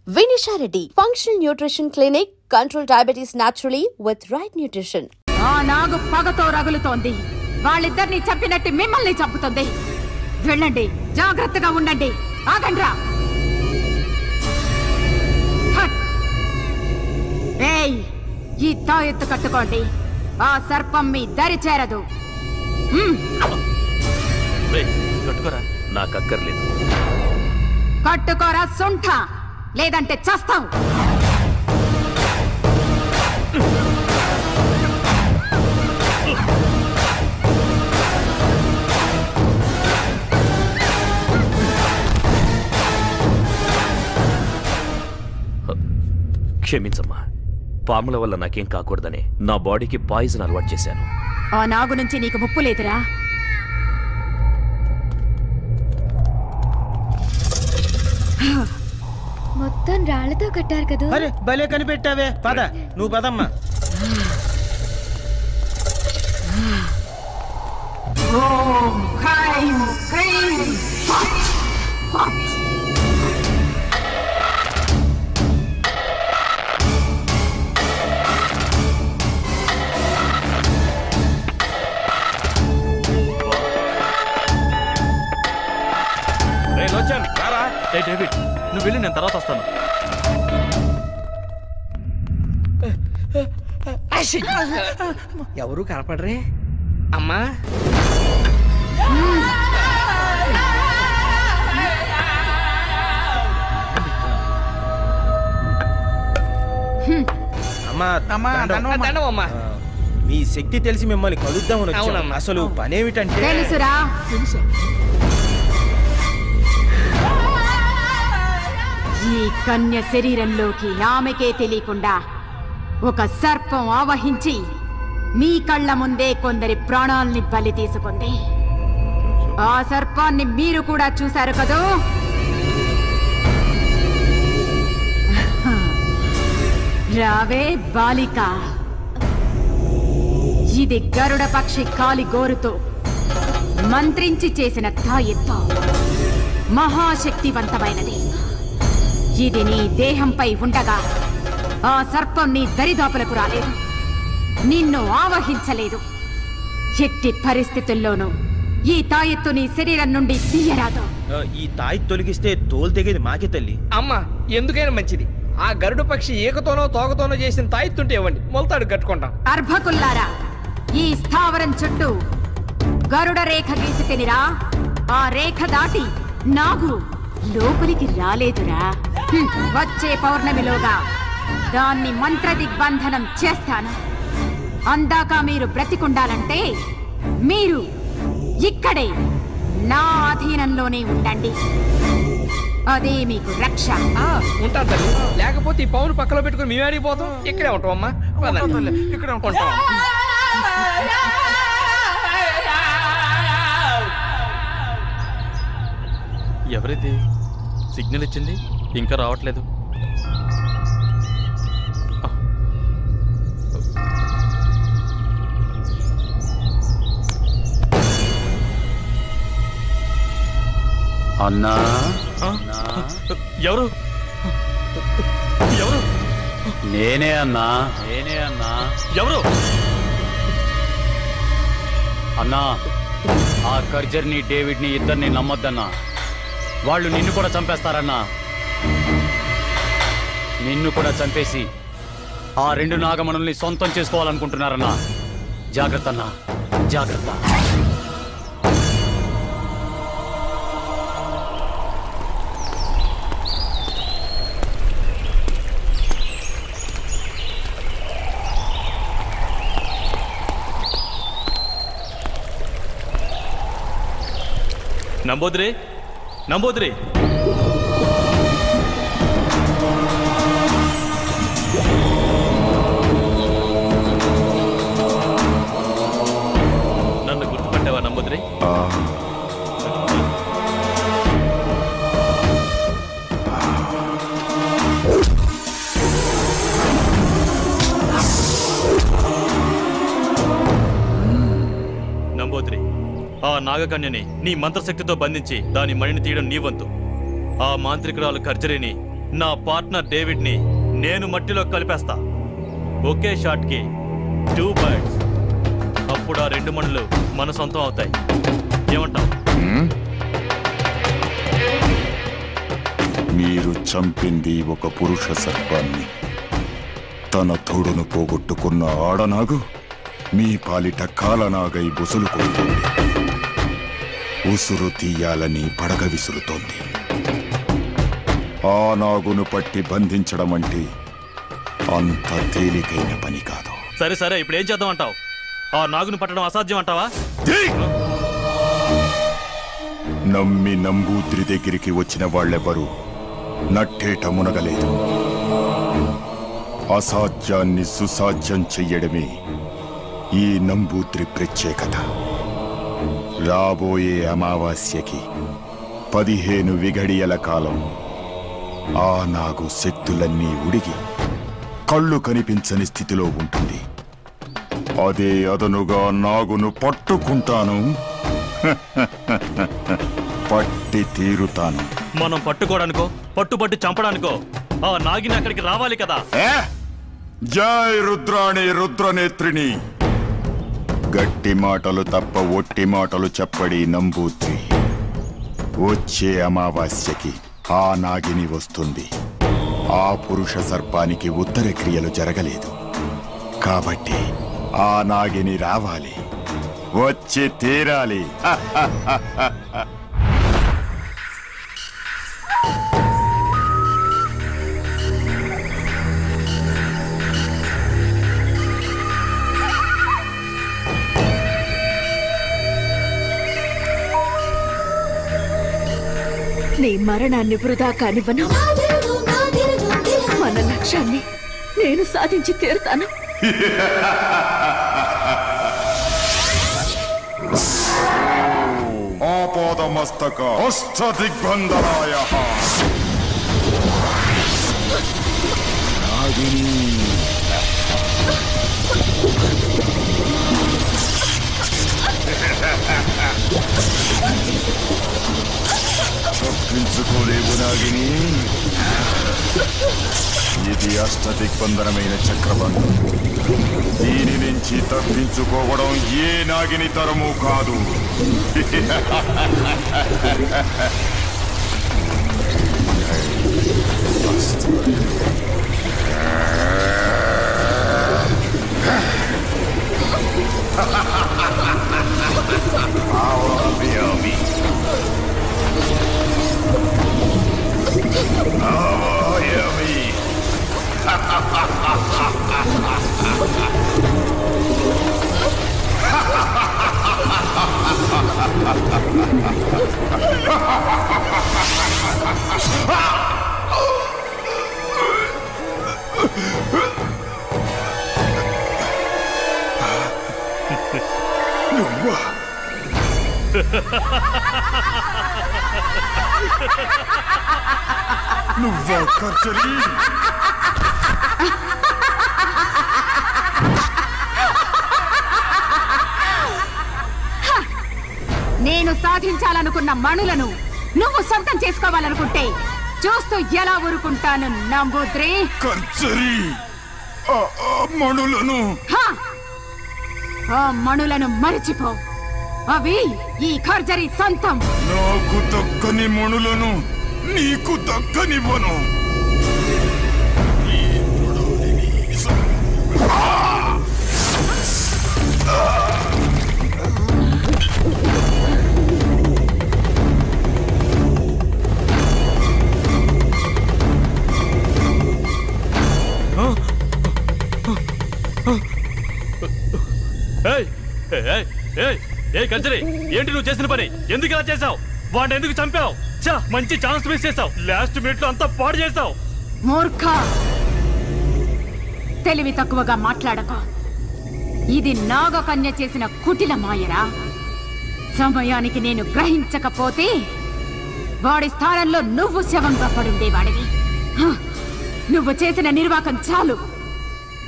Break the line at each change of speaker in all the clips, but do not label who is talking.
Vinisha Reddy, Functional Nutrition Clinic, control diabetes naturally with right nutrition.
నాగు పగతో రగులుతోంది. వాళ్ళిద్దరిని చంపినట్టు మిమ్మల్ని చంపుతుంది. వెళ్ళండి, జాగ్రత్తగా ఉండండి. ఆగండ్రా. ఏయ్, ఈ తాయెత్తు కట్టుకోండి. ఆ సర్పం మీ దరి చేరదు.
కట్టుకోరా, నాకక్కర్లేదు.
కట్టుకోరా సుంఠ, లేదంటే చస్తావు.
క్షమించమ్మా, పాముల వల్ల నాకేం కాకూడదని నా బాడీకి పాయిజన్ అలవాటు చేశాను.
ఆ నాగు నుంచి నీకు ముప్పు లేదురా.
మొత్తం రాళ్లతో కట్టారు కదా.
అరే భలే కనిపెట్టావే. పద, నువ్వు పదమ్మా.
డేవిడ్, నువ్వు వెళ్ళి నేను తర్వాత వస్తాను.
ఎవరు కనపడరే అమ్మా. అమ్మా, మీ శక్తి తెలిసి మిమ్మల్ని కలుద్దామని వచ్చాం. అసలు పనేమిటంటే
తెలుసురా. ఈ కన్య శరీరంలోకి ఆమెకే తెలియకుండా ఒక సర్పం ఆవహించి మీ కళ్ళ ముందే కొందరి ప్రాణాల్ని బలి తీసుకుంది. ఆ సర్పాన్ని మీరు కూడా చూశారు కదూ. రావే బాలిక, ఇది గరుడ పక్షి కాలి గోరుతో మంత్రించి చేసిన తాయెత్తు. మహాశక్తివంతమైనది. ఇది నీ దేహంపై ఉండగా ఆ సర్పం నీ దరిదాపులకు రాలేదు, నిన్ను ఆవహించలేదు. ఎట్టి పరిస్థితుల్లోనూ ఈ తాయెత్తు నీ శరీరం నుండి తీయరాదు.
ఈ తాయెత్తు తొలగిస్తే తోలు తెగేది మాకే తల్లి.
అమ్మా, ఎందుకైనా మంచిది. ఆ గరుడ పక్షి ఏకతోనో తోకతోనో చేసిన తాయెత్తుంటే ఇవ్వండి, మొలతాడు కట్టుకుంటాం.
అర్భకుల్లారా, ఈ స్థావరం చుట్టూ గరుడ రేఖ గీసి తినిరా. ఆ రేఖ దాటి నాగు లోపలికి రాలేదురా. వచ్చే పౌర్ణమిలోగా దాన్ని మంత్ర దిగ్బంధనం చేస్తాను. అందాక మీరు బ్రతికుండాలంటే మీరు ఇక్కడే నా అధీనంలోనే ఉండండి. అదే మీకు రక్ష.
ఉంటాను తల్లి, లేకపోతే ఈ పౌను పక్కలో పెట్టుకుని మేము అడిగిపోతాం. ఇక్కడే ఉంటాం అమ్మా, ఇక్కడే ఉంటాం.
ఎవరిది సిగ్నల్ ఇచ్చింది? ఇంకా రావట్లేదు.
అన్నా,
ఎవరు ఎవరు?
నేనే అన్నా.
ఎవరు
అన్నా, ఆ కర్జర్ని డేవిడ్ని ఇద్దరిని నమ్మొద్దన్నా. వాళ్ళు నిన్ను కూడా చంపేస్తారన్నా. నిన్ను కూడా చంపేసి ఆ రెండు నాగమణుల్ని సొంతం చేసుకోవాలనుకుంటున్నారన్నా. జాగ్రత్త అన్నా, జాగ్రత్త.
నంబోద్రే, నంబోద్రే, నన్ను గుర్తుపట్టావా నంబోద్రే? నంబోద్రే, ఆ నాగకన్యని నీ మంత్రశక్తితో బంధించి దాని మణిని తీయడం నీ వంతు. ఆ మాంత్రికురాలు కర్జరిని
నా పార్ట్నర్ డేవిడ్ని నేను మట్టిలో కలిపేస్తా. ఒకే షాట్కి 2 birds. అప్పుడు ఆ 2 మణులు మన సొంతం అవుతాయి. ఏమంటావు?
మీరు చంపింది ఒక పురుష సర్పాన్ని. తన తోడును పోగొట్టుకున్న ఆడనాగు మీ పాలిట కాలనాగై బుసులు కొడుతుంది. ఉసురు తీయాలని పడగ విసురుతోంది. ఆ నాగును పట్టి బంధించడం అంటే అంత తేలికైన పని కాదు.
సరే సరే, ఇప్పుడు ఏం చేద్దాం అంటావు? ఆ నాగును పట్టడం అసాధ్యం అంటావా?
నమ్మి నంబూద్రి దగ్గరికి వచ్చిన వాళ్ళెవరూ నట్టేట మునగలేదు. అసాధ్యాన్ని సుసాధ్యం చెయ్యడమే ఈ నంబూద్రి ప్రత్యేకత. రాబోయే అమావాస్యకి 15 విఘడియల కాలం ఆ నాగు శక్తులన్నీ ఉడిగి కళ్ళు కనిపించని స్థితిలో ఉంటుంది. అదే అదనుగా నాగును పట్టుకుంటాను. పట్టి తీరుతాను.
మనం పట్టుకోవడానికో పట్టుబట్టి చంపడానికో ఆ నాగిని అక్కడికి రావాలి కదా.
జై రుద్రాణి రుద్రనేత్రిని. గట్టి మాటలు తప్ప ఒట్టి మాటలు చెప్పడి నంబూద్రి. వచ్చే అమావాస్యకి ఆ నాగిని వస్తుంది. ఆ పురుష సర్పానికి ఉత్తర క్రియలు జరగలేదు కాబట్టి ఆ నాగిని రావాలి, వచ్చి తీరాలి.
నీ మరణాన్ని వృధా కానివ్వను. మన లక్ష్యాన్ని నేను సాధించి తీరుతాను.
ఆపాదమస్తక అష్టదిగ్బంధనాయ నాగిని. తప్పించుకోలేవు నాగిని. ఇది అష్టదిగ్బంధనమైన చక్రబంధం. దీని నుంచి తప్పించుకోవడం ఏ నాగిని తరము కాదు. నువ్వా కర్చలి?
నేను సాధించాలనుకున్న మణులను నువ్వు సొంతం చేసుకోవాలనుకుంటే చూస్తూ ఎలా ఊరుకుంటాను నంబూద్రి?
కర్చలి, మణులను
ఆ మణులను మరిచిపో. అవి ఈ ఖర్జరీ సొంతం.
నాకు దక్కని మణులను నీకు దక్కనివ్వను.
కర్జరీ, ఏంటి నువ్వు చేసిన పని? ఎందుకు ఇలా చేసావు? వాడిని ఎందుకు చంపావు? మంచి ఛాన్స్ మిస్ చేసావు. లాస్ట్ మినిట్ లో అంతా పాడు చేసావు.
మూర్ఖ, తెలివి తక్కువగా మాట్లాడక. ఇది నాగకన్య చేసిన కుటిల మాయరా. సమయానికి నేను గ్రహించకపోతే వాడి స్థానంలో నువ్వు శవంగా పడుండేవాడివి. నువ్వు చేసిన నిర్వాకం చాలు.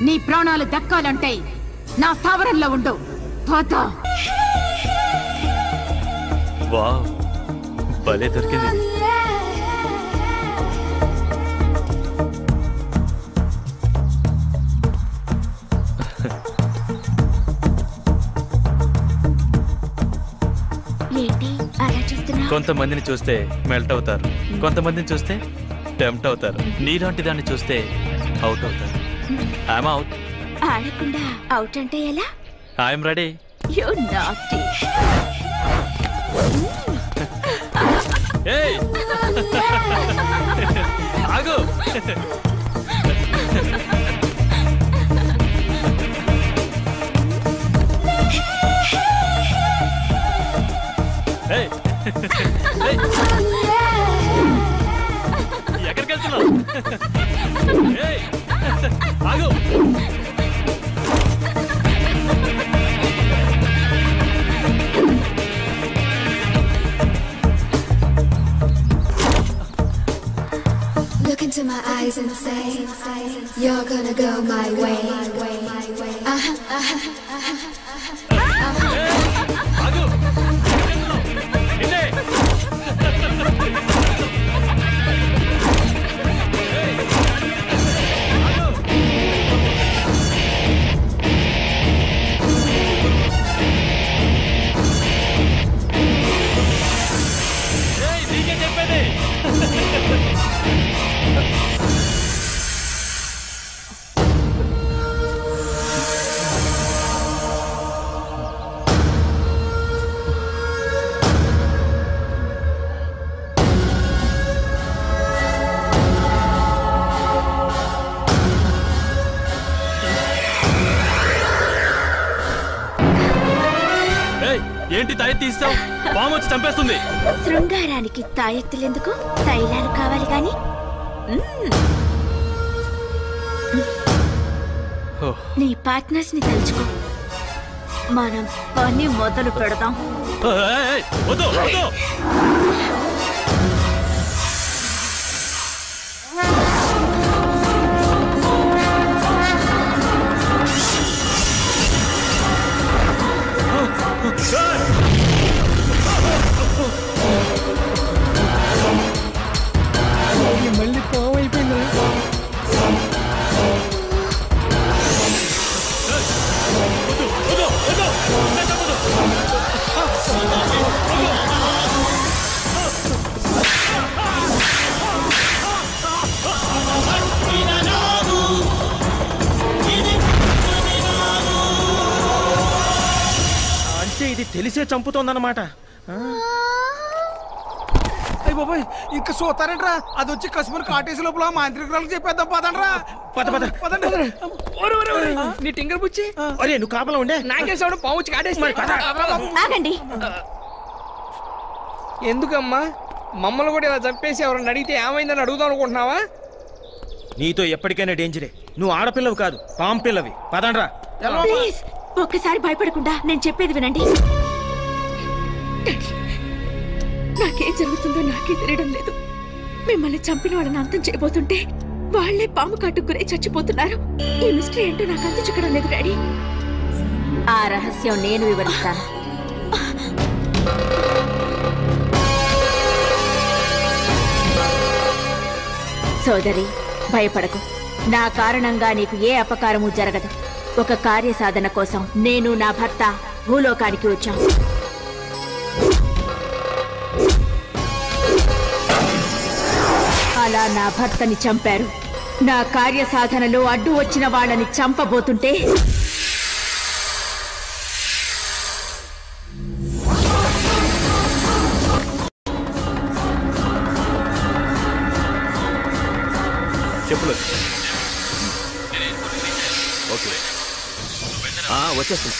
నీ ప్రాణాలు దక్కాలంటే నా స్థావరంలో ఉండు. పద.
వావ్, భలే దొరికింది.
కొంతమందిని చూస్తే మెల్ట్ అవుతారు, కొంతమందిని చూస్తే టెంప్ట్ అవుతారు. నీలాంటి దాన్ని చూస్తే అవుట్ అవుతారు. I'm out.
ఆడకుండా అవుట్ అంటే ఎలా?
I'm ready.
You naughty.
ఏయ్ ఆగు. ఏయ్ ఎక్కడికి వెళ్తున్నావు? ఏయ్ ఆగు.
Look into my eyes and say, you're gonna go my way.
ఆగు. నిన్నే. నీకే చెప్పేది. ఏంటి తాయెత్తు తీస్తావు? పాము వచ్చి చంపేస్తుంది.
శృంగారానికి తాయెత్తులెందుకు? తైలాలు కావాలి గాని. నీ పార్ట్నర్స్ ని తలుచుకో. మనం పని మొదలు పెడదాం.
వద్దు వద్దు.
మళ్ళీ పాము అయిపోయింది.
అంటే ఇది తెలిసే చంపుతోందన్నమాట.
అయ్య బాబాయ్, ఇంకా చూస్తారంట్రా. అది వచ్చి కసుమని కాటేసి లోపల మాంత్రికురాలకు చెప్పేద్దాం. పదండ్రా. పదండి. నీ టింగర్ పుచ్చి.
అరే నువ్వు కాపలా ఉండే.
నాకేసాడు పాము వచ్చి కాటేసి.
ఆగండి.
ఎందుకమ్మా మమ్మల్ని కూడా ఇలా చంపేసి ఎవరన్నా అడిగితే ఏమైందని అడుగుదాం అనుకుంటున్నావా?
నీతో ఎప్పటికైనా డేంజరే. నువ్వు ఆడపిల్లవి కాదు, పాము పిల్లవి. పదండ్రా.
ప్లీజ్ ఒక్కసారి భయపడకుండా నేను చెప్పేది వినండి. నాకేం జరుగుతుందో నాకే తెలియడం లేదు. మిమ్మల్ని చంపిన వాళ్ళని అంతం చేయబోతుంటే వాళ్లే పాము కాటుకురే చచ్చిపోతున్నారు. ఈ మిస్టరీ ఏంటో నాకు అంత చిక్కడం లేదు డాడీ.
ఆ రహస్యం నేను వివరిస్తాను. సోదరి, భయపడకు. నా కారణంగా నీకు ఏ అపకారము జరగదు. ఒక కార్యసాధన కోసం నేను నా భర్త భూలోకానికి వచ్చాం. అలా నా భర్తని చంపారు. నా కార్యసాధనలో అడ్డు వచ్చిన వాళ్ళని చంపబోతుంటే
చెప్పులు. ఓకే వచ్చేస్తుంది.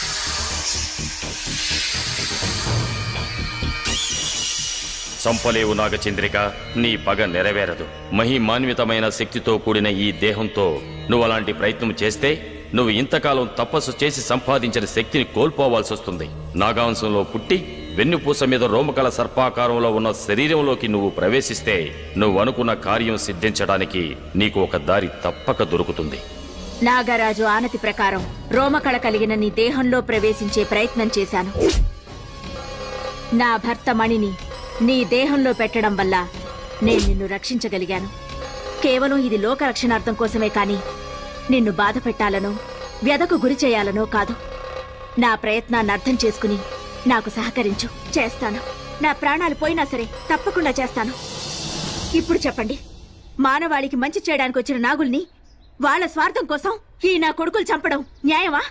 చంపలేవు నాగచంద్రిక, నీ పగ నెరవేరదు. మహిమాన్వితమైన శక్తితో కూడిన ఈ దేహంతో నువ్వు అలాంటి ప్రయత్నం చేస్తే నువ్వు ఇంతకాలం తపస్సు చేసి సంపాదించిన శక్తిని కోల్పోవాల్సి వస్తుంది. నాగాంశంలో పుట్టి వెన్నుపూస మీద రోమకల సర్పాకారంలో ఉన్న శరీరంలోకి నువ్వు ప్రవేశిస్తే నువ్వు అనుకున్న కార్యం సిద్ధించడానికి నీకు ఒక దారి తప్పక దొరుకుతుంది.
నాగరాజు ఆనతి ప్రకారం రోమకళ కలిగిన నీ దేహంలో ప్రవేశించే ప్రయత్నం చేశాను. నా భర్త మణిని నీ దేహంలో పెట్టడం వల్ల నేను నిన్ను రక్షించగలిగాను. కేవలం ఇది లోక రక్షణార్థం కోసమే కాని నిన్ను బాధ పెట్టాలనో వ్యధకు గురి చేయాలనో కాదు. నా ప్రయత్నాన్ని అర్థం చేసుకుని నాకు సహకరించు. చేస్తాను.
నా ప్రాణాలు పోయినా సరే తప్పకుండా చేస్తాను. ఇప్పుడు చెప్పండి, మానవాళికి మంచి చేయడానికి వచ్చిన నాగుల్ని వాళ్ళ స్వార్థం కోసం ఈ నా కొడుకులు చంపడం న్యాయమా?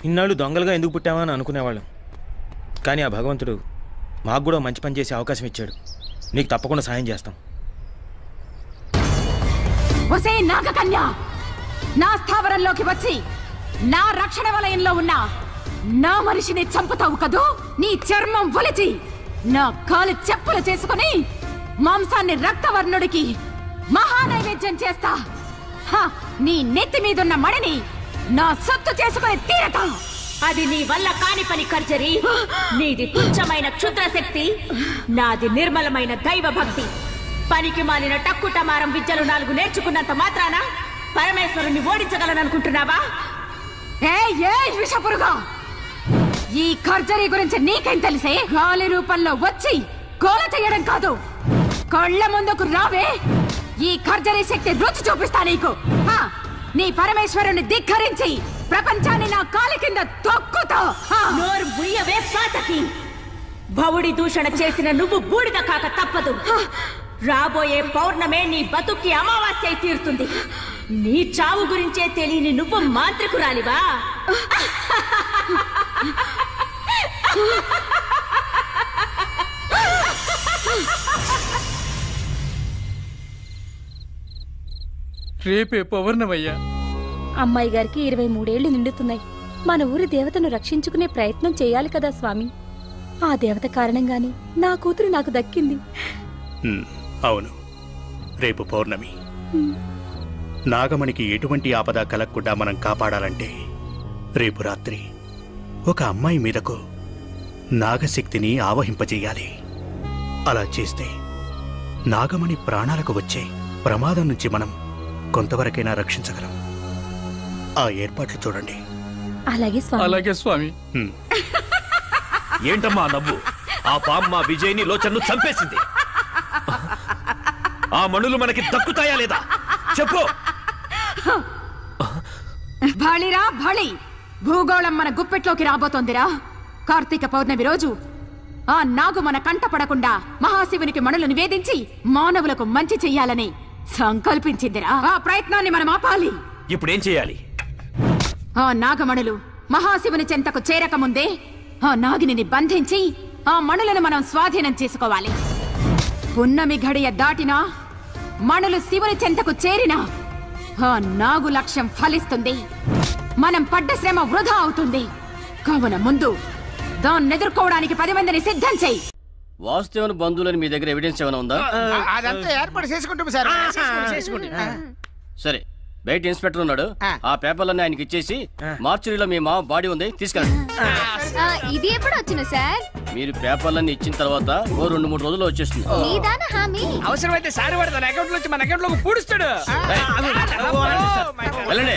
ఇన్నాళ్ళు దొంగలుగా ఎందుకు పుట్టామని అనుకునేవాళ్ళం. కానీ ఆ భగవంతుడు మాకు కూడా మంచి పని చేసే అవకాశం ఇచ్చాడు. నీకు తప్పకుండా సాయం చేస్తాం.
ఒసే నాగకన్య, నా స్థావరంలోకి వచ్చి నా రక్షణ వలయంలో ఉన్న నా మనిషిని చంపుతావు కదూ? నీ చర్మం ఒలిచి నా కాలు చెప్పులు చేసుకుని మాంసాన్ని రక్తవర్ణుడికి మహానైవేద్యం చేస్తా. నీ నెత్తి మీదున్న మడిని నా సొత్తు చేసుకుని తీరతా.
అది నీ వల్ల కాని పని కర్జరి. నీది తుచ్చమైన క్షుద్రశక్తి, నాది నిర్మలమైన దైవ భక్తి. పనికి మాలిన టక్కుటమారం విద్యలు 4 నేర్చుకున్నంత మాత్రాన పరమేశ్వరుణ్ణి ఓడించగలననుకుంటున్నావా?
విషపురుగా, ఈ కర్జరీ గురించి నీకేం తెలిసే? గాలి రూపంలో వచ్చి గోల చేయడం కాదు, కళ్ళ ముందుకు రావే. ఈ కర్జరీ శక్తి రుచి చూపిస్తా నీకు. నీ పరమేశ్వరుని ధిక్కరించి ప్రపంచాన్ని నా కాలి కింద తొక్కుతా.
నోరు బుయ్యవే పాతకి. భవుడి దూషణ చేసిన నువ్వు బూడిద కాక తప్పదు. రాబోయే పౌర్ణమే నీ బతుక్కి అమావాస్య తీరుతుంది. నీ చావు గురించే తెలియని నువ్వు మాంత్రికురాలివా?
రేపే పౌర్ణమయ్యా.
అమ్మాయి గారికి 23 ఏళ్లు నిండుతున్నాయి. మన ఊరి దేవతను రక్షించుకునే ప్రయత్నం చేయాలి కదా స్వామి. ఆ దేవత కారణంగానే నా కూతురు నాకు దక్కింది.
అవును, రేపు పౌర్ణమి. నాగమణికి ఎటువంటి ఆపద కలగకుండా మనం కాపాడాలంటే రేపు రాత్రి ఒక అమ్మాయి మీదకు నాగశక్తిని ఆవహింపజేయాలి. అలా చేస్తే నాగమణి ప్రాణాలకు వచ్చే ప్రమాదం నుంచి మనం కొంతవరకైనా రక్షించగలం. ఆ ఏర్పాట్లు చూడండి.
అలాగే స్వామి.
ఏంటమ్మా నవ్వు? ఆ పాము మా విజయ్ని లోచన్ను చంపేసింది. ఆ మణులు మనకి దక్కుతాయా లేదా చెప్పు.
భళిరా భళి, భూగోళం మన గుప్పెట్లోకి రాబోతోందిరా. కార్తీక పౌర్ణమి రోజు ఆ నాగు మన కంటపడకుండా మహాశివునికి మణులు నివేదించి మానవులకు మంచి చెయ్యాలని సంకల్పించిందిరా. ఆ ప్రయత్నాన్ని మనం ఆపాలి.
ఇప్పుడేం చేయాలి?
ఆ నాగమణులు మహాశివుని చెంతకు చేరకముందే ఆ నాగిని బంధించి ఆ మణులను మనం స్వాధీనం చేసుకోవాలి. పున్నమి ఘడియ దాటినా మణులు శివుని చెంతకు చేరినా ఆ నాగు లక్ష్యం ఫలిస్తుంది. మనం పడ్డ శ్రమ వృధా అవుతుంది. కావున ముందు దాన్ని ఎదుర్కోవడానికి 10 మందిని సిద్ధం చెయ్యి.
వాస్తవుని బంధువులని మీ దగ్గర ఎవిడెన్స్ ఏమైనా ఉందా?
అదంతా ఏర్పాటు చేసుకుంటాం సార్.
సరే, బయట ఇన్స్పెక్టర్ ఉన్నాడు. ఆ పేపర్లన్నీ ఆయనకి ఇచ్చేసి మార్చురీలో మీ మామ బాడీ ఉంది, తీసుకెళ్ళండి.
ఇది ఎప్పుడు వచ్చిన సార్?
మీరు పేపర్లన్నీ ఇచ్చిన తర్వాత ఓ 2-3 రోజుల్లో వచ్చేస్తుంది.
అవసరమైతే సార్ వాడు తన అకౌంట్ నుంచి మన అకౌంట్ లోకి పూడుస్తాడు.
వెళ్ళండి.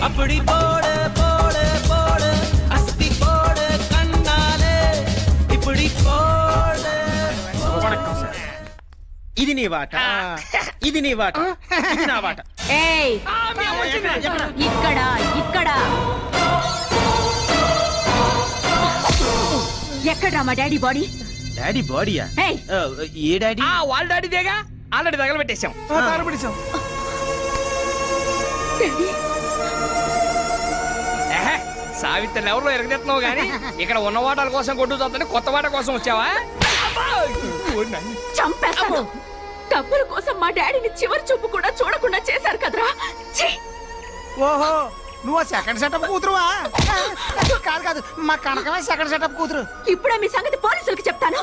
அப்படி போடு போடு போடு அஸ்தி போடு கண்ணாலே இப்படி போடு.
ఇది నీ వాట, ఇది నీ వాట, ఇది నా వాట.
ఏయ్, ఇక్కడ ఇక్కడ ఎక్కడ్రా మా డాడీ బాడీ?
డాడీ బాడీయా? ఏ డాడీ?
వాళ్ళ డాడీదేగా, ఆల్రెడీ తగలబెట్టేశాం. సావిత్రిని ఎవరిలో ఎరగదెత్తున్నావు గానీ ఇక్కడ ఉన్న వాటాల కోసం కొట్టు చూద్దాని కొత్త వాట కోసం వచ్చావా?
చంపేస్తాను. డబ్బుల కోసం మా డాడీని చివరి చూపు కూడా చూడకుండా చేశారు కదరా.
ఓహో, నువ్వు సెకండ్ సెటప్ కూతురువా? కాదు కాదు, మా కనకమే సెకండ్ సెటప్ కూతురు.
ఇప్పుడే మీ సంగతి పోలీసులకి చెప్తాను.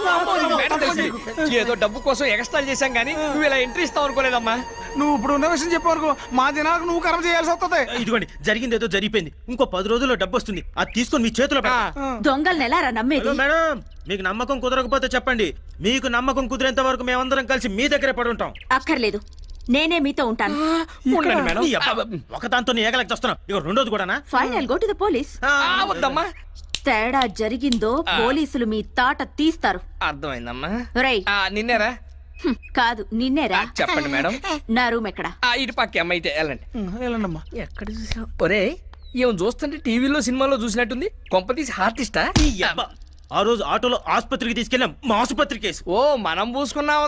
ఏదో డబ్బు కోసం ఎక్స్ట్రాల్ చేశాం గానీ నువ్వు ఇలా ఎంట్రీ ఇస్తావు అనుకోలేదమ్మా. నువ్వు ఇప్పుడు ఉన్న విషయం చెప్పనుకో, మా దినాలకు నువ్వు కర్మ చేయాల్సి వస్తుంది.
ఇదిగోండి, జరిగింది ఏదో జరిగిపోయింది. ఇంకో 10 రోజుల్లో డబ్బు వస్తుంది. అది తీసుకొని మీ చేతిలో
దొంగల్ని ఎలా నమ్మేది?
మేడం, మీకు నమ్మకం కుదరకపోతే చెప్పండి. మీకు నమ్మకం కుదిరేంత వరకు మేమందరం కలిసి మీ దగ్గరే పడి ఉంటాం.
అక్కర్లేదు, నేనే మీతో ఉంటాను.
ఒక దాంతో ఏగలకి వస్తున్నాం. ఇక రెండోది కూడా
final go to the police.
వద్దమ్మా,
తేడా జరిగిందో పోలీసులు మీ తాట తీస్తారు.
అర్థమైందమ్మా.
రేయ్,
నిన్నేరా
కాదు నిన్నేరా.
చెప్పండి మేడం.
నా రూమ్ ఎక్కడ?
ఇటు పక్క అమ్మాయితే వెళ్ళండి. వెళ్ళండమ్మా. ఎక్కడ చూసావు? ఒరే ఏం చూస్తుంటే టీవీలో సినిమాలో చూసినట్టుంది. కొంపతీసి ఆర్టిస్టా?
ఆ రోజు ఆటోలో ఆసుపత్రికి తీసుకెళ్ళాం. మా ఆసుపత్రి కేసు.
ఓ మనం పూసుకున్నాం.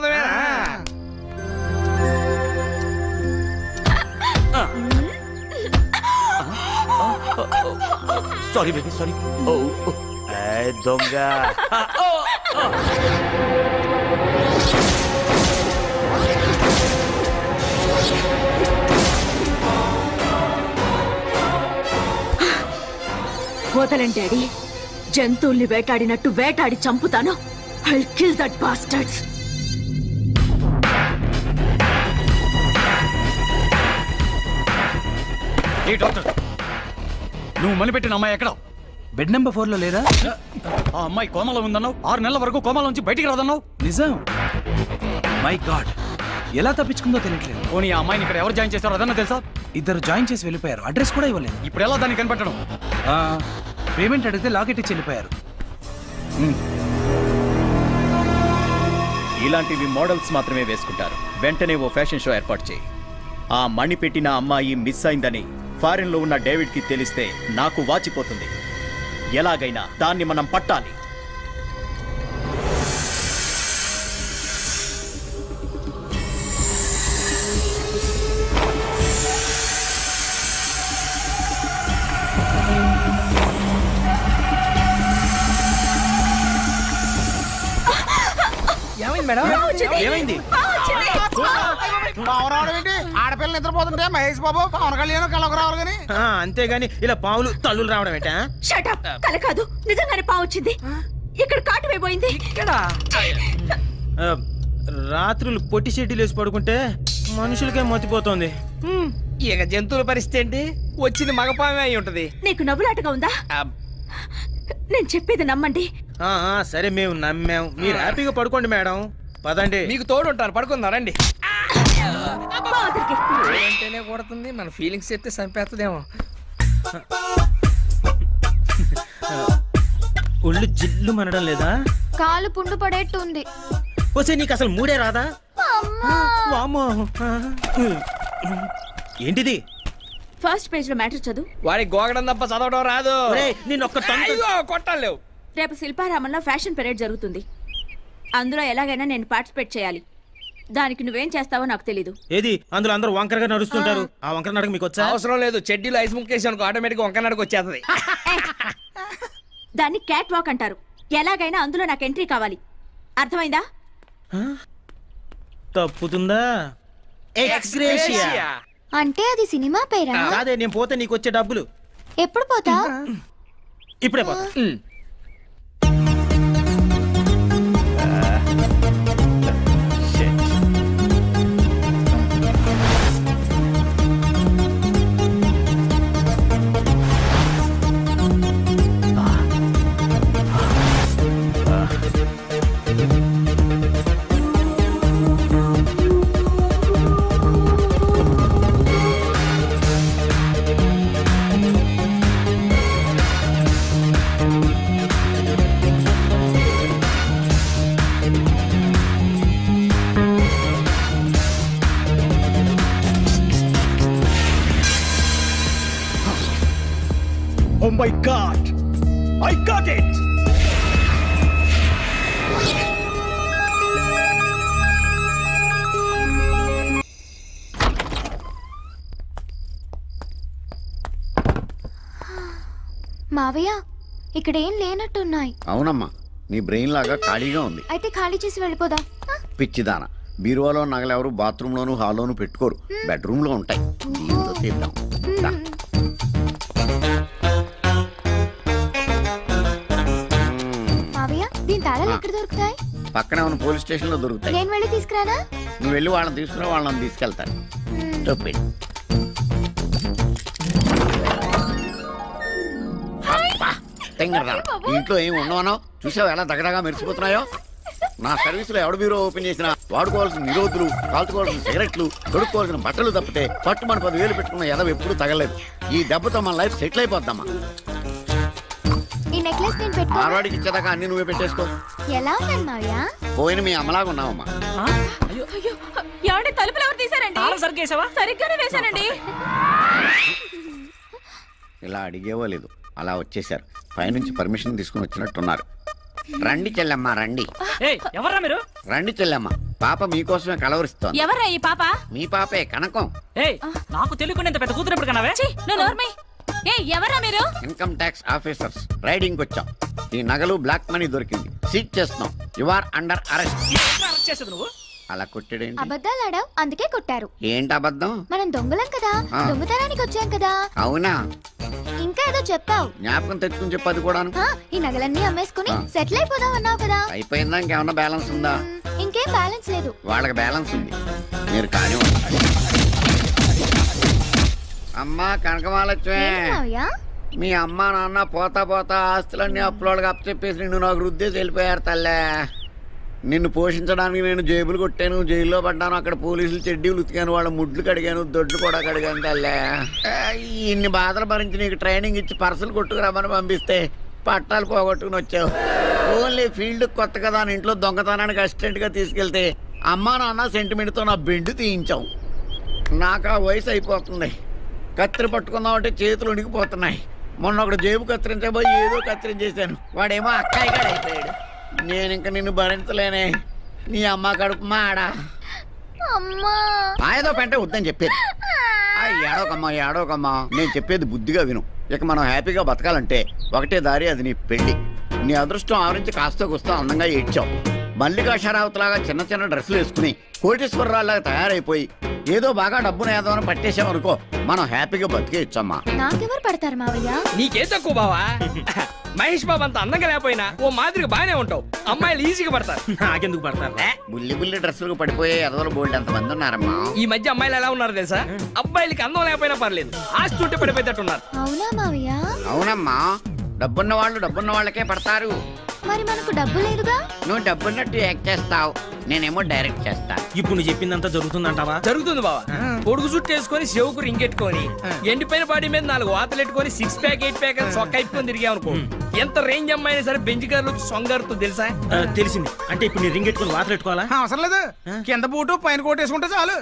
Sorry baby sorry. దొంగ
వదలండి డాడీ. జంతువుల్ని వేటాడినట్టు వేటాడి చంపుతాను. I'll kill that bastards.
A doctor, నువ్వు మనిపెట్టిన అమ్మాయి ఎక్కడ?
బెడ్ నెంబర్ 4లో లేదా?
ఆ అమ్మాయి కోమలో ఉందన్నావు. 6 నెలల వరకు కోమలో నుంచి బయటికి రాదన్నావు.
నిజం? మై గాడ్, ఎలా తప్పించుకుందో తెలియట్లేదు.
పోనీ ఆ అమ్మాయిని ఇక్కడ ఎవరు జాయిన్ చేస్తారో అదన్నా తెలుసా?
ఇద్దరు జాయిన్ చేసి వెళ్ళిపోయారు. అడ్రస్ కూడా ఇవ్వలేదు.
ఇప్పుడు ఎలా దాన్ని కనిపెట్టడం?
పేమెంట్ అడిగితే లాకెట్ ఇచ్చి వెళ్ళిపోయారు.
ఇలాంటివి మోడల్స్ మాత్రమే వేసుకుంటారు. వెంటనే ఓ ఫ్యాషన్ షో ఏర్పాటు చేయి. ఆ మణి పెట్టిన అమ్మాయి మిస్ అయిందని ఫారిన్లో ఉన్న డేవిడ్కి తెలిస్తే నాకు వాచిపోతుంది. ఎలాగైనా దాన్ని మనం పట్టాలి.
ఏమైంది మేడం?
ఏమైంది?
ఆడపిల్లలు నిద్రపోతుంటే మహేష్ బాబు పవన్ కళ్యాణ్ కళ్ళకు రావాలి కానీ
అంతేగాని ఇలా పావులు తల్లులు రావడం ఏంటా?
Shut up. కల కాదు, నిజంగానే పావు వచ్చింది. ఇక్కడ కాటు అయిపోయింది.
రాత్రులు పొట్టి షెడ్యూల్ వేసి పడుకుంటే మనుషులకే మతిపోతుంది.
ఇక జంతువుల పరిస్థితి ఏంటి? వచ్చింది మగపామే అయి ఉంటది.
నీకు నవ్వులాటగా ఉందా? నేను చెప్పేది నమ్మండి.
సరే మేము నమ్మాం. మీరు హ్యాపీగా పడుకోండి మేడం. పదండి.
మీకు తోడు ఉంటాను. పడుకుందా రండి. అంటేనే కొడుతుంది. మన ఫీలింగ్స్ చెప్తే చంపేస్తుందేమో.
ఒళ్ళు జిల్లు మనడం లేదా?
కాలు పుండు పడేట్టు ఉంది.
వస్తే నీకు అసలు మూడే రాదా? వామ్మో. ఏంటిది?
ఫస్ట్ పేజ్ లో మ్యాటర్ చదువు.
వాడికి గోగడం తప్ప చదవడం రాదు. కొట్టాలేవు.
రేపు శిల్పారామంలో ఫ్యాషన్ పెరేడ్ జరుగుతుంది. అందులో ఎలాగైనా నేను పార్టిసిపేట్ చేయాలి. దానికి నువ్వేం చేస్తావో నాకు తెలీదు.
ఏది అందులో అందరూ వంకరగా నడుస్తుంటారు. ఆ వంకర నడక మీకు వచ్చా?
అవసరం లేదు. చెడ్డీలో ఐస్ ముక్కేసి అనుకో ఆటోమేటిక్ వంకర నడక వచ్చేస్తుంది.
దాన్ని క్యాట్ వాక్ అంటారు. ఎలాగైనా అందులో నాకు ఎంట్రీ కావాలి. అర్థమైందా?
తప్పుతుందా? ఎక్స్‌గ్రేషియా
అంటే అది సినిమా పేరా?
అదే నేను పోతే నీకు వచ్చే డబ్బులు.
ఎప్పుడు పోతా?
ఇప్పుడే పోతా.
Oh my God! I got it!
మావయ్య, ఇక్కడ ఏం లేనట్టున్నాయి.
అవునమ్మా, నీ బ్రెయిన్ లాగా ఖాళీగా ఉంది.
అయితే ఖాళీ చేసి వెళ్ళిపోదా?
పిచ్చిదాన, బీరువాలో నగలెవరు బాత్రూంలోను హాల్లోను పెట్టుకోరు. బెడ్రూమ్లో ఉంటాయి. దీంతో తీద్దాం.
మావయ్య, దీని తాళాలు ఎక్కడ దొరుకుతాయి?
పక్కనే ఉన్న పోలీస్ స్టేషన్ లో దొరుకుతాయి.
నేను వెళ్ళి తీసుకురానా?
నువ్వు వెళ్ళి వాళ్ళని తీసుకురా, వాళ్ళని తీసుకెళ్తారు. చెప్పండి. ఇంట్లో ఏమి ఉండవనో చూసావు, ఎలా దగడగా మెరిసిపోతున్నాయో. నా సర్వీసులో ఎవడ బ్యూరో ఓపెన్ చేసినా వాడుకోవాల్సిన నిరోధులు, కాల్చుకోవాల్సిన సిగరెట్లు, కొడుకోవాల్సిన బట్టలు తప్పితే పట్టు మన 10,000 పెట్టుకున్న ఎదవ ఎప్పుడు తగలేదు. ఈ దెబ్బతో మన లైఫ్ సెటిల్ అయిపోద్దమ్మా.
ఈ నెక్లెస్ నేను పెట్టుకో.
మార్వాడికి ఇచ్చేదాకా అన్ని నువ్వే పెట్టేసుకో.
ఎలా ఉన్నాను మావయ్య?
పోయిన మీ అమ్మలాగా ఉన్నావమ్మా.
అయ్యో ఏమండి తలుపులు ఎవరు తీశారండి? సరిగ్గానే వేశానండి.
ఇలా అడిగేవో లేదు, అలా వచ్చేసారు. పైనుంచి పర్మిషన్ తీసుకుని వచ్చినట్టున్నారు. రండి చెల్లెమ్మ రండి.
ఎవరా మీరు?
రండి చెల్లెమ్మ, పాప మీకోసమే కలవరిస్తోంది.
ఎవరా ఈ పాప?
మీ పాపే కనకం.
నాకు తెలియకుండా ఇంత పెద్ద కూతురు ఎప్పుడు కన్నావే?
ఎవరా మీరు?
ఇన్కమ్ ట్యాక్స్ ఆఫీసర్స్ రైడింగ్ వచ్చాం. ఈ నగలు బ్లాక్ మనీ దొరికింది, సీజ్ చేస్తున్నాం. You are under arrest.
నువ్వు
అలా కొట్టాడేంటి?
అబద్ధాలు ఆడావు, అందుకే కొట్టారు.
ఏంటి అబద్ధం?
మనం దొంగలం కదా, దొంగతనానికి వచ్చాం కదా.
అవునా?
ఇంకా ఏదో చెప్పావు.
జ్ఞాపకం తెచ్చుకుని చెప్పది కూడాను.
ఈ నగలన్నీ అమ్మేసుకుని సెటిల్ అయిపోదాం అన్నావు కదా.
అయిపోయిందా? ఇంకేమన్నా బ్యాలెన్స్ ఉందా?
ఇంకేం బ్యాలెన్స్ లేదు.
వాళ్ళకి బ్యాలెన్స్ ఉంది, మీరు కానీ. అమ్మా కనకమాలక్ష్మి, మీ అమ్మ నాన్న పోతా పోతా ఆస్తులన్నీ అప్పులోళ్ళకి అప్పచెప్పేసి నిన్ను నాకు రుద్దేసి వెళ్ళిపోయారు తల్లే. నిన్ను పోషించడానికి నేను జేబులు కొట్టాను, జైల్లో పడ్డాను. అక్కడ పోలీసులు చెడ్డీలు ఉతికాను, వాళ్ళ ముడ్లు కడిగాను, దొడ్లు కూడా కడిగాను తల్లే. ఇన్ని బాధలు భరించి నీకు ట్రైనింగ్ ఇచ్చి పర్సలు కొట్టుకురామని పంపిస్తే పట్టాలు పోగొట్టుకుని వచ్చావు. ఓన్లీ ఫీల్డ్ కొత్త కదా అని ఇంట్లో దొంగతనానికి అసిస్టెంట్గా తీసుకెళ్తే అమ్మా నాన్న సెంటిమెంట్తో నా బెండు తీయించావు. నాకు ఆ వయసు అయిపోతుంది. కత్తిరి పట్టుకుందామంటే చేతులు ఉనికిపోతున్నాయి. మొన్న ఒకడు జేబు కత్తిరించబోయి ఏదో కత్తిరించేశాను, వాడేమో అక్కాయిగాడు అయిపోయాడు. నేను ఇంక నిన్ను భరించలేనే. నీ అమ్మ కడుపు మాడా. ఏదో పెంట వద్దని చెప్పేది. ఏడోకమ్మా ఏడోకమ్మా, నేను చెప్పేది బుద్ధిగా విను. ఇక మనం హ్యాపీగా బతకాలంటే ఒకటే దారి, అది నీ పెళ్లి. నీ అదృష్టం ఆవరించి కాస్త కూస్తా అందంగా ఏడ్చావు. మల్లికా షరావతిలాగా చిన్న చిన్న డ్రెస్సులు వేసుకుని కోటేశ్వరరావులాగా తయారైపోయి ఏదో బాగా డబ్బును ఏదోని పట్టేసామనుకో, మనం హ్యాపీగా బతికేయచ్చమ్మా.
నాకెవరు పడతారు మావయ్య?
నీకే తక్కువ బావా. మహేష్ బాబు అంత అందంగా లేకపోయినా ఓ మాదిరిగా బాగానే ఉంటావు. అమ్మాయిలు ఈజీగా పడతారు.
నాకెందుకు పడతారు?
బుల్లి బుల్లి డ్రెస్సులకు పడిపోయే ఎదవలు బోల్డ్ ఎంతమంది ఉన్నారమ్మా.
ఈ మధ్య అమ్మాయిలు ఎలా ఉన్నారు తెలుసా? అబ్బాయిలకి అందం లేకపోయినా పర్లేదు, ఆస్తి ఉంటే పడిపోయేటట్టున్నారు.
అవునా మావయ్య?
అవునమ్మా, డబ్బున్న వాళ్ళు డబ్బున్న వాళ్ళకే పడతారు.
మరి మనకు డబ్బు లేదుగా.
నువ్వు డబ్బున్నట్టు యాక్ట్ చేస్తావు, నేనేమో డైరెక్ట్ చేస్తా.
ఇప్పుడు నువ్వు చెప్పిందంతా జరుగుతుందంటావా?
జరుగుతుంది బావా. పొడుగు చుట్టూ వేసుకొని చెవుకు రింగెట్టుకొని ఎండిపోయిన బాడీ మీద 4 వాతలు ఎట్టుకొని 6 ప్యాక్ 8 ప్యాక్ అని సొక్క అయిపోయి తిరిగామనుకో, ఎంత రేంజ్ అమ్మాయినా సరే బెంచ్ కార్లు సొంగారుతో తెలుసా?
తెలిసింది. అంటే ఇప్పుడు నీ రింగ్ ఎట్టుకుని వాతలు పెట్టుకోవాలా?
అవసరం లేదు, కింద బూటు పైన కోట్ వేసుకుంటే చాలు.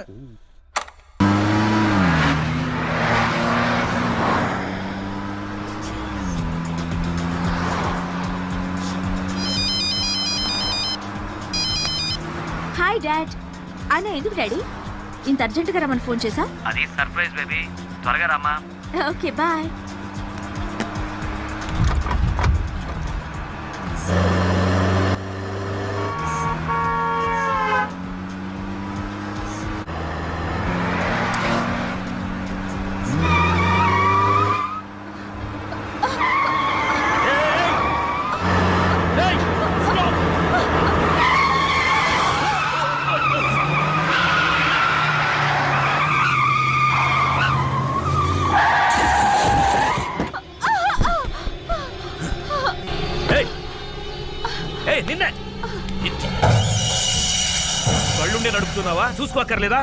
Hi dad. అన్న ఎందుకు డాడీ ఇంత అర్జెంటుగా రమ్మని ఫోన్ చేసా?
అది సర్ప్రైజ్ బేబీ, త్వరగా రామా.
Okay bye.
నిన్నే కళ్ళుండే నడుపుతున్నావా? చూసుకోక్కర్లేదా?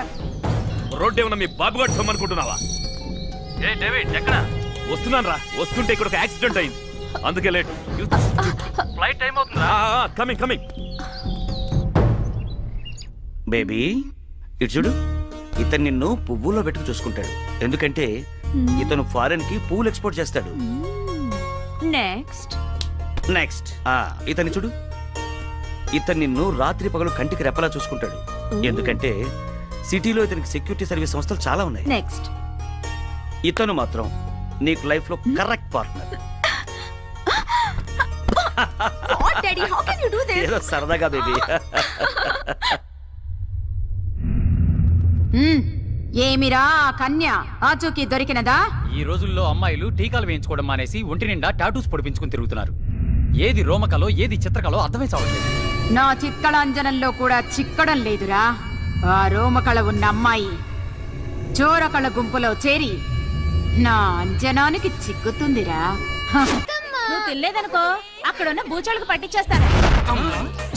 రోడ్డు ఏమన్నా మీ బాబుగాడు సొమ్మనుకుంటున్నావా? ఏ డేవిడ్ ఎక్కడ? వస్తున్నాను రా. వస్తుంటే ఇక్కడ ఒక యాక్సిడెంట్ అయింది, అందుకే లేట్. ఫ్లైట్ టైం అవుతుందా? Coming coming.
బేబీ ఇటు చూడు, ఇతను నిన్ను పువ్వుల్లో పెట్టుకు చూసుకుంటాడు. ఎందుకంటే ఇతను ఫారెన్ కి పువ్వులు ఎక్స్పోర్ట్ చేస్తాడు.
నెక్స్ట్
నెక్స్ట్ ఇతన్ని చూడు, ఇతను నిన్ను రాత్రి పగలు కంటికి రెప్పలా చూసుకుంటాడు. ఎందుకంటే సిటీలో ఇతనికి సెక్యూరిటీ సర్వీస్ సంస్థలు చాలా ఉన్నాయి.
నెక్స్ట్
ఇతను మాత్రం నీకు లైఫ్ లో కరెక్ట్ పార్ట్నర్. ఏదో సరదాగా బేబీ.
ఏమిరా కన్య ఆచూకీ దొరికినదా?
ఈ రోజుల్లో అమ్మాయిలు టీకాలు వేయించుకోవడం మానేసి ఒంటి నిండా టాటూస్ పొడిపించుకుని తిరుగుతున్నారు. ఏది రోమకలో ఏది చిత్రకలో అర్థమై చావట్లేదు.
నా చిక్కళంజనంలో కూడా చిక్కడం లేదురా. ఆ రోమకళ ఉన్న అమ్మాయి చోరకళ గుంపులో చేరి నా అంజనానికి చిక్కుతుందిరా.
నువ్వు తినలేదనుకో, అక్కడ ఉన్న బూచోళ్ళకి పట్టించేస్తాను.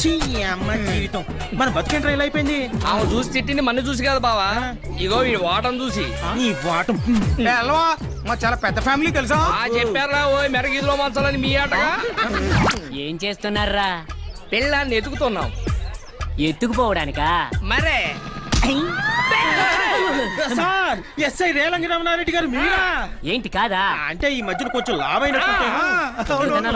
జీవితం మన బతుకేంట్రా ఇలా అయిపోయింది.
ఆమె చూసి తిట్టింది మన చూసి కదా బావా, ఇగో ఈ వాటం చూసి.
నీ వాటం
మా చాలా పెద్ద ఫ్యామిలీ తెలుసా?
చెప్పారా ఓ మెరగీదిలో మంచాలని మీ ఆటగా.
ఏం చేస్తున్నారా?
పిల్లాన్ని ఎత్తుకుతున్నాం.
ఎత్తుకుపోవడానికా?
మరే
సార్ ఎస్ఐ రేలంగి రమణారెడ్డి గారు మీరా?
ఏంటి కాదా?
అంటే ఈ మధ్యన కొంచెం లాభైన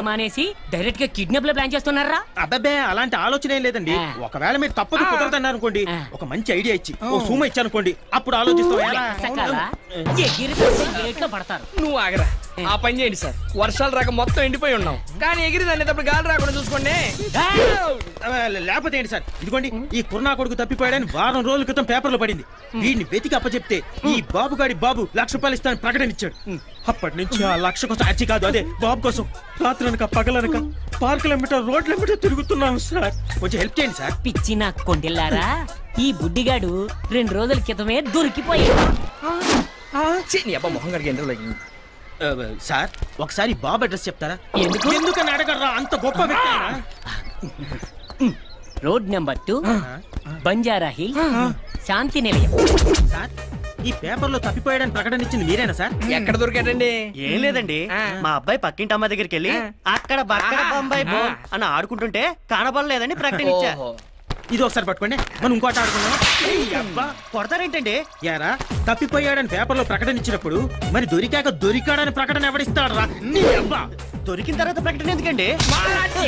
మానేసి డైరెక్ట్ గా కిడ్నాప్ లో ప్లాన్ చేస్తున్నారా?
అబ్బే అలాంటి ఆలోచన ఏం లేదండి. ఒకవేళ మీరు తప్పదు కుదరదన్నారు అనుకోండి, ఒక మంచి ఐడియా ఇచ్చి ఓ సూమ ఇచ్చానుకోండి, అప్పుడు ఆలోచిస్తాం.
పడతారు.
నువ్వు ఆగరా. ఆ పని చేయండి సార్. వర్షాలు రాక మొత్తం ఎండిపోయి ఉన్నాం, కానీ ఎగిరిదనేటప్పుడు గాలి రాకుండా చూసుకోండి.
లేకపోతే ఏంటి సార్, ఇదిగోండి ఈ కుర్నా కొడుకు తప్పిపోయాడని వారం రోజుల క్రితం పేపర్లో పడింది. వీడిని వెతికి అప్పచెప్తే ఈ బాబుగాడి బాబు ₹1,00,000 ఇస్తానని ప్రకటన ఇచ్చాడు. అప్పటి నుంచి ఆ 1,00,000 కోసం అచ్చి కాదు, అదే బాబు కోసం రాత్రనక పగలనక పార్కులెంబట రోడ్లెంబట తిరుగుతున్నాం సార్. కొంచెం హెల్ప్ చేయండి సార్.
పిచ్చి నా కొండెల్లారా, ఈ బుడ్డిగాడు 2 రోజుల క్రితమే దొరికిపోయాడు.
సార్ ఒకసారి బాబు అడ్రస్ చెప్తారా?
ఎందుకని
అడగరా, అంత గొప్ప వ్యక్తి.
రోడ్ నెంబర్ 2, బంజారా హిల్, శాంతి నిలయం.
సార్ ఈ పేపర్ లో తప్పిపోయాడని ప్రకటన ఇచ్చింది మీరేనా సార్?
ఎక్కడ దొరికాడండి?
ఏం లేదండి, మా అబ్బాయి పక్కింటి అమ్మ దగ్గరికి వెళ్ళి అక్కడ బక్కడ బొంబాయి బో అని ఆడుకుంటుంటే కనబడలేదని ప్రకటన ఇచ్చా.
ఇది ఒకసారి పట్టుకోండి, మనం ఇంకోటి ఆడుకున్నాం.
కొడతారేంటండి?
యారా తప్పిపోయాడని పేపర్ లో ప్రకటన ఇచ్చినప్పుడు మరి దొరికాడని ప్రకటన ఎవరిస్తాడు రా?
దొరికిన తర్వాత ప్రకటన ఎందుకండి?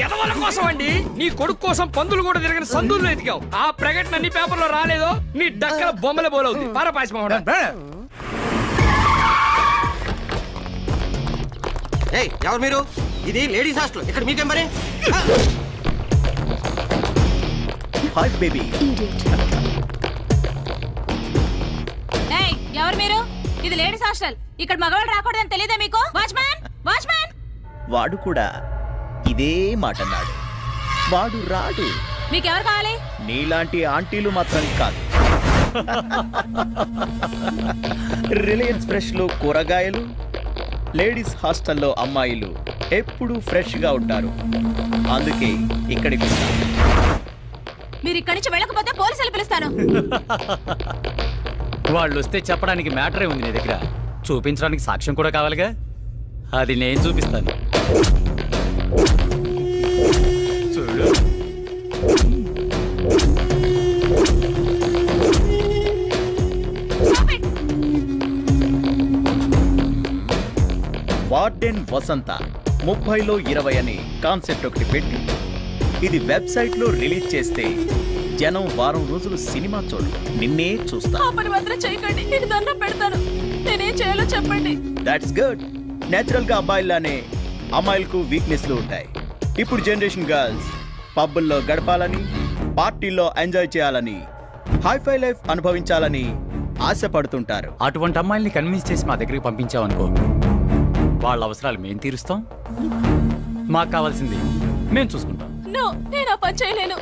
ఎదవల కోసం అండి. నీ కొడుకు కోసం పందులు కూడా తిరిగిన సందుల్లో ఎతికావు. ఆ ప్రకటన నీ పేపర్ లో రాలేదో నీ డక్కల బొమ్మల బోలవుతుంది. పారపాసి
ఎవరు మీరు? ఇది లేడీస్ హాస్టల్, ఇక్కడ మీకేం మరి?
Hi baby.
ఎవరు మీరు? ఇది లేడీస్ హాస్టల్, ఇక్కడ మగవాళ్ళు రాకూడదని తెలియదా మీకు? Watchman, watchman.
వాడు కూడా ఇదే మాట అన్నాడు. వాడు రాడు.
మీకెవరు కావాలి?
నీలాంటి ఆంటీలు మాత్రం కాదు. రిలయన్స్ ఫ్రెష్ లో కూరగాయలు, లేడీస్ హాస్టల్లో అమ్మాయిలు ఎప్పుడూ ఫ్రెష్ గా ఉంటారు. అందుకే ఇక్కడికి
మీరు ఇక్కడి నుంచి వెళ్ళకపోతే పోలీసులు పిలుస్తాను.
వాళ్ళు వస్తే చెప్పడానికి మ్యాటరే ఉంది నీ దగ్గర. చూపించడానికి సాక్ష్యం కూడా కావాలిగా, అది నేను చూపిస్తాను. చూడు.
వార్డెన్ వసంత 30లో 20 అని కాన్సెప్ట్ ఒకటి పెట్టి ఇది వెబ్సైట్ లో రిలీజ్ చేస్తే జనం వారం రోజులు సినిమా చూడు, నిన్నే చూస్తా.
మాత్రం చేయకండి, నేను దండం పెడతాను. నేనేం చేయాలో చెప్పండి.
That's good. నేచురల్ గా అబ్బాయిలానే అమ్మాయిలకు వీక్నెస్లు ఉంటాయి. ఇప్పుడు జనరేషన్ గర్ల్స్ పబ్బుల్లో గడపాలని, పార్టీల్లో ఎంజాయ్ చేయాలని, హైఫై లైఫ్ అనుభవించాలని ఆశపడుతుంటారు.
అటువంటి అమ్మాయిల్ని కన్విన్స్ చేసి మా దగ్గరికి పంపించావనుకో, వాళ్ళ అవసరాలు మేము తీరుస్తాం, మాకు కావాల్సింది మేము చూసుకుంటాం.
నేను ఆ పని చేయలేను.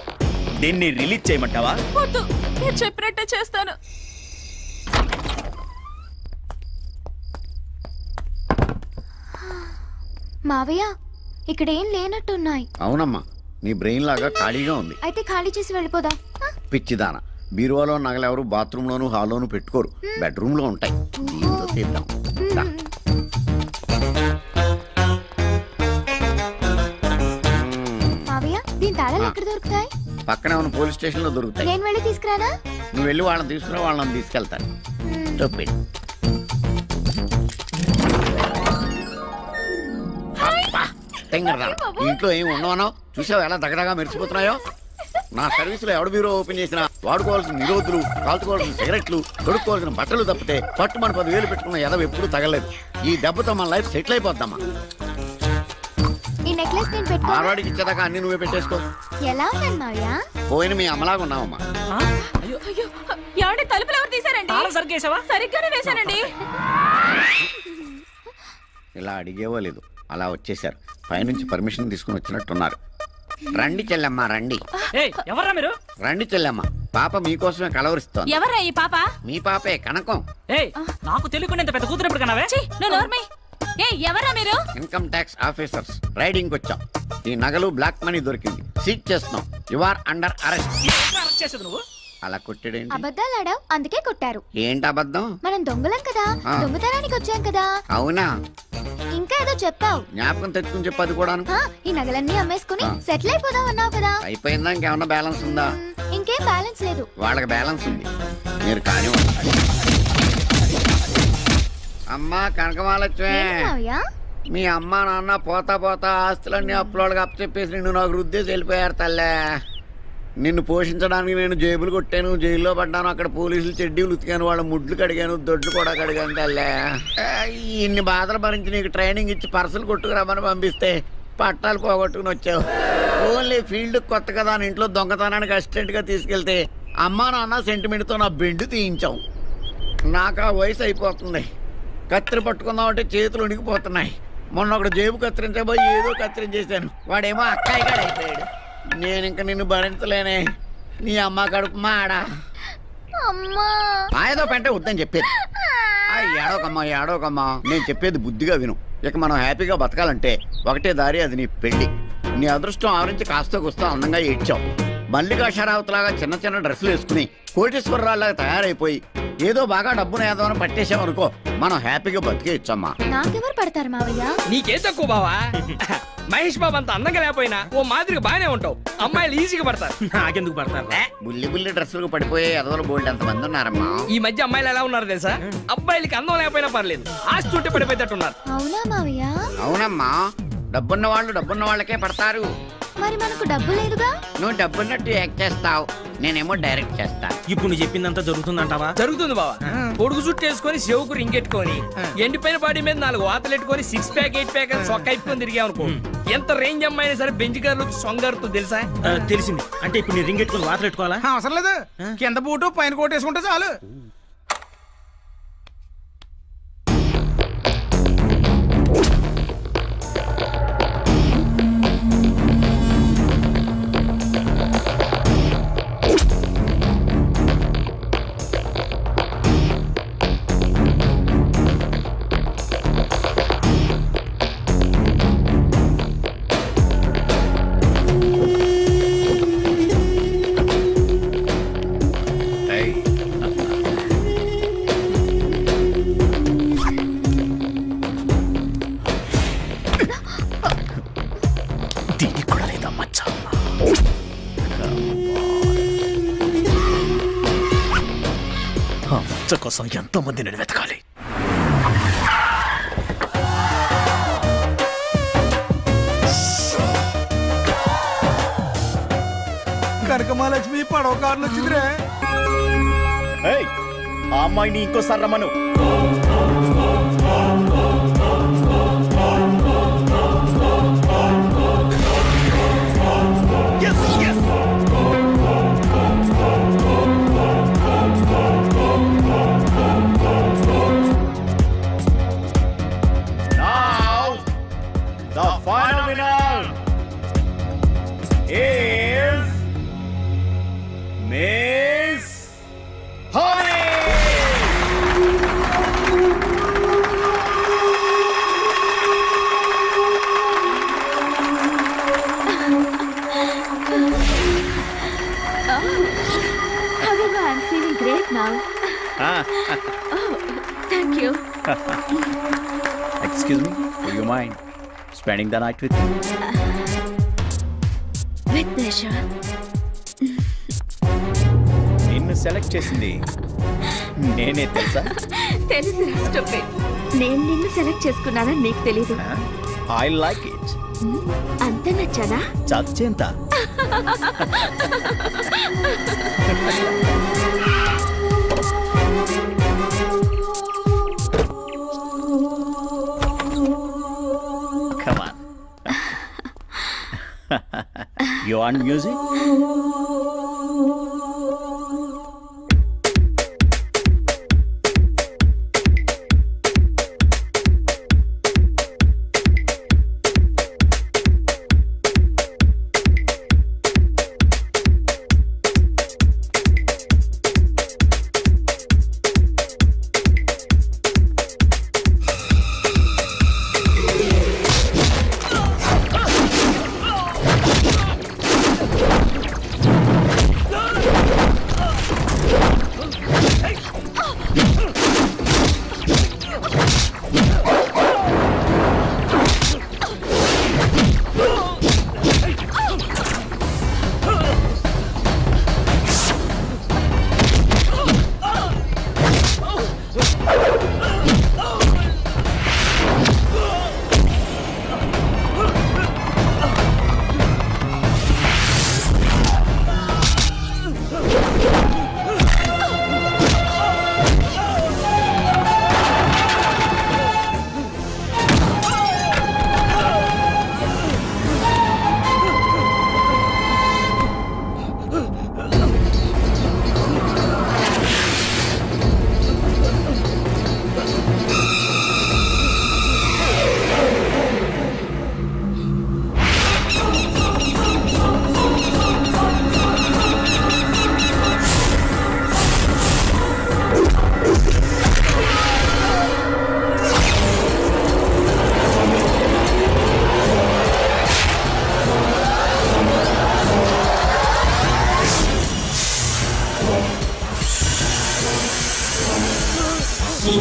దీన్ని రిలీజ్ చేయమంటావా?
వద్దు, నేను చెప్పినట్టే చేస్తాను.
మావయ్య, ఇక్కడ ఏం లేనట్టున్నాయి.
అవునమ్మా, నీ బ్రెయిన్ లాగా ఖాళీగా ఉంది.
అయితే ఖాళీ చేసి వెళ్ళిపోదా?
పిచ్చిదాన, బీరువాలో నగలెవరు బాత్రూమ్ లోను హాల్లోను పెట్టుకోరు, బెడ్రూమ్ లో ఉంటాయి. దీంతో తీద్దాం.
మావయ్య, దీని తాళాలు ఎక్కడ దొరుకుతాయి?
పక్కనే ఉన్న పోలీస్ స్టేషన్ లో దొరుకుతాయి.
నేను వెళ్ళి తీసుకురానా?
నువ్వు వెళ్ళి వాళ్ళని తీసుకురా, వాళ్ళని తీసుకెళ్తాను. ఇంట్లో ఏమి ఉండవనో చూసావు, ఎలా దగదగా మెరిసిపోతున్నాయో. నా సర్వీసులో ఎవడు బ్యూరో ఓపెన్ చేసినా వాడుకోవాల్సిన నిరోధులు, కాల్చుకోవాల్సిన సిగరెట్లు, కొడుకోవాల్సిన బట్టలు తప్పితే పట్టుమని 10,000 పెట్టుకున్న ఎదవ ఎప్పుడు తగలేదు. ఈ దెబ్బతో మన లైఫ్ సెటిల్ అయిపోద్దామా.
ఈ నెక్లెస్ నేను పెట్టుకో.
మార్వాడికి ఇచ్చేదాకా అన్ని నువ్వే పెట్టేసుకో.
ఎలా ఉన్నాను మావయ్య?
పోయిన మీ అమ్మలాగా ఉన్నావమ్మా.
ఏమండి, తలుపులు ఎవరు తీశారండి? సరిగ్గానే వేశానండి.
ఇలా అడిగేవో లేదు, అలా వచ్చేసారు. పైనుంచి పర్మిషన్ తీసుకుని వచ్చినట్టున్నారు. రండి చెల్లెమ్మ, రండి.
ఎవరా మీరు?
రండి చెల్లెమ్మ, పాప మీకోసమే కలవరిస్తోంది.
ఎవరా ఈ పాప?
మీ పాపే, కనకం.
నాకు తెలియకుండా ఇంత పెద్ద కూతురు ఎప్పుడు కనవే?
ఎవరా మీరు?
ఇన్కమ్ ట్యాక్స్ ఆఫీసర్స్, రైడింగ్ వచ్చాం. ఈ నగలు బ్లాక్ మనీ దొరికింది, సీజ్ చేస్తున్నాం. You are under arrest.
చేసేది నువ్వు
అలా కొట్టాడేంటి?
అబద్ధాలు ఆడావు అందుకే కొట్టారు.
ఏంటి అబద్ధం?
మనం దొంగలం కదా, దొంగతనానికి వచ్చాం కదా.
అవునా?
ఇంకా ఏదో చెప్పావు.
జ్ఞాపకం తెచ్చుకుని చెప్పది కూడా.
ఈ నగలన్నీ అమ్మేసుకుని సెటిల్ అయిపోదాం అన్నావు కదా.
అయిపోయిందా? ఇంకేమన్నా బ్యాలెన్స్ ఉందా?
ఇంకేం బ్యాలెన్స్ లేదు.
వాళ్ళకి బ్యాలెన్స్ ఉంది, మీరు కానీ. అమ్మా కనకమాలక్ష్మి, మీ అమ్మ నాన్న పోతా పోతా ఆస్తులన్నీ అప్పులోళ్ళకి అప్పచెప్పేసి నిన్ను నాకు రుద్దేసి వెళ్ళిపోయారు తల్లే. నిన్ను పోషించడానికి నేను జేబులు కొట్టాను, జైల్లో పడ్డాను, అక్కడ పోలీసులు చెడ్డీలు ఉతికాను, వాళ్ళ ముడ్లు కడిగాను, దొడ్లు కూడా కడిగాను తల్లే. ఇన్ని బాధలు భరించి నీకు ట్రైనింగ్ ఇచ్చి పర్సలు కొట్టుకురామని పంపిస్తే పట్టాలు పోగొట్టుకుని వచ్చావు. ఓన్లీ ఫీల్డ్ కొత్త కదా అని ఇంట్లో దొంగతనానికి అసిస్టెంట్గా తీసుకెళ్తే అమ్మా నాన్న సెంటిమెంట్తో నా బెండు తీయించావు. నాకు ఆ వయసు అయిపోతుంది, కత్తిరి పట్టుకుందామంటే చేతులు ఉనికిపోతున్నాయి. మొన్న ఒకడు జేబు కత్తిరించబోయి ఏదో కత్తిరించేశాను, వాడేమో అక్కాయిగాడు అయిపోయాడు. నేను ఇంక నిన్ను భరించలేనే. నీ అమ్మ కడుపు మాడా ఏదో పెంట వద్దని చెప్పేది. ఏడోకమ్మా ఏడోకమ్మా, నేను చెప్పేది బుద్ధిగా విను. ఇక మనం హ్యాపీగా బతకాలంటే ఒకటే దారి, అది నీ పెళ్లి. నీ అదృష్టం ఆవరించి కాస్త కూస్తా అందంగా ఏడ్చావు. మల్లికా షరావతిలాగా చిన్న చిన్న డ్రెస్సులు వేసుకుని కోటేశ్వరరావులాగా తయారైపోయి ఏదో బాగా డబ్బును ఏదోని పట్టేసామనుకో, మనం హ్యాపీగా బతికేయచ్చమ్మా.
నాకెవరు పడతారు మావయ్య?
నీకే తక్కువ బావా. మహేష్ బాబు అంత అందంగా లేకపోయినా ఓ మాదిరిగా బాగానే ఉంటావు. అమ్మాయిలు ఈజీగా పడతారు.
నాకెందుకు పడతారు?
బుల్లి బుల్లి డ్రెస్సులకు పడిపోయే ఎదవలు బోల్డ్ ఎంతమంది ఉన్నారమ్మా.
ఈ మధ్య అమ్మాయిలు ఎలా ఉన్నారు తెలుసా? అబ్బాయిలకి అందం లేకపోయినా పర్లేదు, ఆస్తి ఉంటే పడిపోయేటట్టున్నారు.
అవునా మావయ్య?
అవునమ్మా, డబ్బున్న వాళ్ళు డబ్బున్న వాళ్ళకే పడతారు.
మరి మనకు డబ్బు లేదుగా.
నువ్వు డబ్బున్నట్టు యాక్ట్ చేస్తావు, నేనేమో డైరెక్ట్ చేస్తా.
ఇప్పుడు నువ్వు చెప్పిందంతా జరుగుతుందంటావా?
జరుగుతుంది బావా. పొడుగు చుట్టూ వేసుకొని చెవుకు రింగెట్టుకొని ఎండిపోయిన బాడీ మీద 4 వాతలు ఎట్టుకొని 6 ప్యాక్ 8 ప్యాక్ అని సొక్క అయిపోయి తిరిగామనుకో, ఎంత రేంజ్ అమ్మాయినా సరే బెంచ్ కార్లు సొంగారుతో తెలుసా?
తెలిసింది. అంటే ఇప్పుడు నీ రింగ్ ఎట్టుకుని వాతలు ఎట్టుకోవాలా?
అవసరం లేదు, కింద బూటు పైన కోట్ వేసుకుంటే చాలు.
కోసం ఎంతో మంది నేను వెతకాలి.
కనకమాలక్ష్మి పడవ కార్లు వచ్చిందిరే.
ఆ అమ్మాయిని ఇంకోసారి రమ్మను. Final winner is Miss Honey.
However, I'm feeling great now. Oh, thank you.
Excuse me, would you mind spending the night with me?
With pleasure.
నిన్ను సెలెక్ట్ చేసింది నేనే తెలుసా?
తెలుసు. స్టూపిడ్. నేను నిన్ను సెలెక్ట్ చేసుకున్నానని నీకు తెలీదు.
I like it.
అంత నచ్చానా?
చచ్చేంత. Come on. You want music?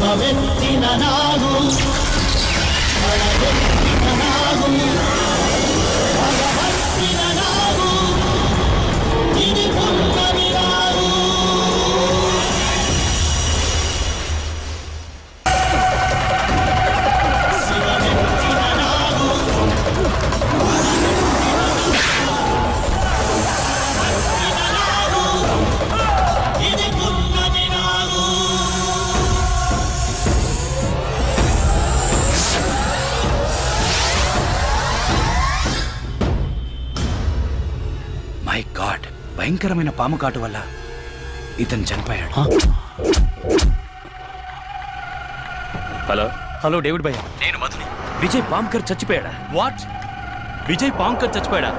శివమెత్తిన నాగు పడగెత్తిన నాగు పగబట్టిన నాగు ఇది పున్నమి నాగు శివమెత్తిన నాగు ఇది పున్నమి నాగు
మై గాడ్, భయంకరమైన పాము కాటు వల్ల ఇతను చనిపోయాడు.
హలో
హలో డేవిడ్ భయ్య,
నేను మధుని. విజయ్ పాంకర్ చచ్చిపోయాడా?
వాట్? విజయ్ పాంకర్ చచ్చిపోయాడా?